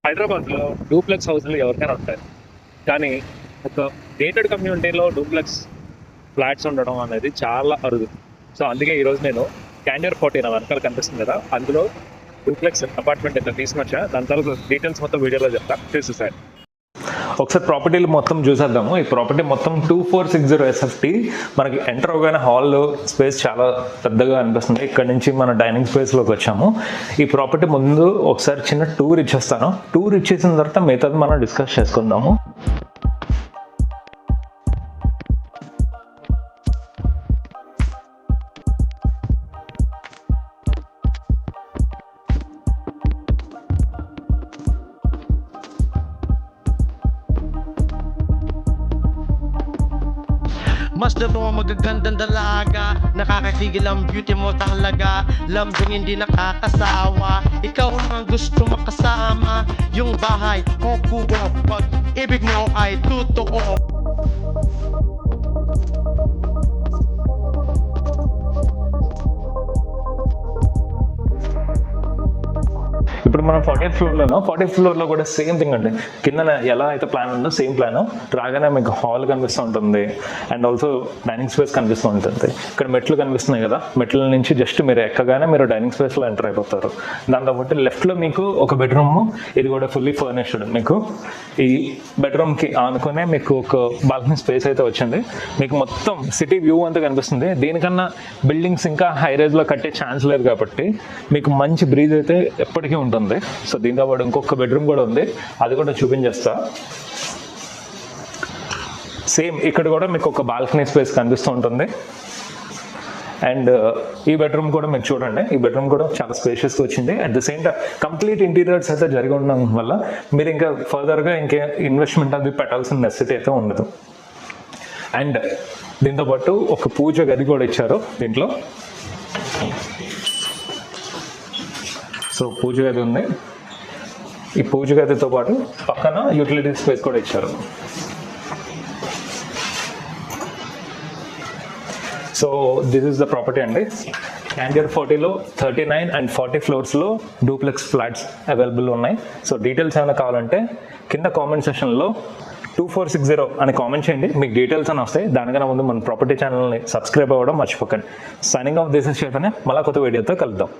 హైదరాబాద్లో డూప్లెక్స్ హౌస్లు ఎవరికైనా ఉంటాయి, కానీ ఒక గేటెడ్ కమ్యూనిటీలో డూప్లెక్స్ ఫ్లాట్స్ ఉండడం అనేది చాలా అరుదు. సో అందుకే ఈరోజు నేను క్యాండియర్ 40 నా వెనకాల కనిపిస్తుంది కదా, అందులో డూప్లెక్స్ అపార్ట్మెంట్ అయితే తీసుకొచ్చా. దాని తర్వాత డీటెయిల్స్ మొత్తం వీడియోలో చెప్తా, చూసేసారి. ఒకసారి ప్రాపర్టీలు మొత్తం చూసేద్దాము. ఈ ప్రాపర్టీ మొత్తం 2460 SFT. మనకి ఎంటర్ అవగానే హాల్లో స్పేస్ చాలా పెద్దగా అనిపిస్తుంది. ఇక్కడ నుంచి మన డైనింగ్ స్పేస్లోకి వచ్చాము. ఈ ప్రాపర్టీ ముందు ఒకసారి చిన్న టూర్ ఇచ్చేస్తాను. టూర్ ఇచ్చేసిన తర్వాత మిగతాది మనం డిస్కస్ చేసుకుందాము. Mas na mga magagandang dalaga, nakakakigil ang beauty mo talaga. Lambing hindi nakakasawa, ikaw ang gusto makasama. Yung bahay ko kubo, pag-ibig mo ay totoo. ఇప్పుడు మనం 40th ఫ్లోర్లోనో 40th ఫ్లోర్లో కూడా సేమ్ థింగ్ అండి. కింద ఎలా అయితే ప్లాన్ ఉందో సేమ్ ప్లాన్. రాగానే మీకు హాల్ కనిపిస్తూ ఉంటుంది అండ్ ఆల్సో డైనింగ్ స్పేస్ కనిపిస్తూ ఉంటుంది. ఇక్కడ మెట్లు కనిపిస్తున్నాయి కదా, మెట్ల నుంచి జస్ట్ మీరు ఎక్కగానే మీరు డైనింగ్ స్పేస్లో ఎంటర్ అయిపోతారు. దాంతో పాటు లెఫ్ట్లో మీకు ఒక బెడ్రూమ్, ఇది కూడా ఫుల్లీ ఫర్నిష్డ్. మీకు ఈ బెడ్రూమ్కి ఆనుకునే మీకు ఒక బాల్కనీ స్పేస్ అయితే వచ్చింది. మీకు మొత్తం సిటీ వ్యూ అంతా కనిపిస్తుంది. దీనికన్నా బిల్డింగ్స్ ఇంకా హై రైజ్లో కట్టే ఛాన్స్ లేదు కాబట్టి మీకు మంచి బ్రీజ్ అయితే ఎప్పటికీ ఉంటుంది. సో దీంతో పాటు ఇంకొక బెడ్రూమ్ కూడా ఉంది, అది కూడా చూపించేస్తా. సేమ్ ఇక్కడ కూడా మీకు ఒక బాల్కనీ స్పేస్ కనిపిస్తూ ఉంటుంది. అండ్ ఈ బెడ్రూమ్ కూడా మీరు చూడండి, ఈ బెడ్రూమ్ కూడా చాలా స్పేషియస్గా వచ్చింది. At the same time complete interiors అయితే జరిగి ఉండడం వల్ల మీరు ఇంకా ఫర్దర్గా ఇంకే ఇన్వెస్ట్మెంట్ అది పెట్టాల్సిన నెసెసిటీ అయితే ఉండదు. అండ్ దీంతోపాటు ఒక పూజ గది కూడా ఇచ్చారు దీంట్లో. సో పూజ గది ఉంది. ఈ పూజ గదితో పాటు పక్కన యూటిలిటీ స్పేస్ కూడా ఇచ్చారు. So this is the property అండి. క్యాండియర్ 40లో 39 అండ్ 40 ఫ్లోర్స్లో డూప్లెక్స్ ఫ్లాట్స్ అవైలబుల్ ఉన్నాయి. సో డీటెయిల్స్ ఏమైనా కావాలంటే కింద కామెంట్ సెక్షన్లో 2460 అని కామెంట్ చేయండి, మీకు డీటెయిల్స్ అని వస్తాయి. దానికన్నా ముందు మన ప్రాపర్టీ ఛానల్ని సబ్స్క్రైబ్ అవ్వడం మర్చిపోకండి. Signing off this is Chaitanya. మళ్ళీ కొత్త వీడియోతో కలుద్దాం.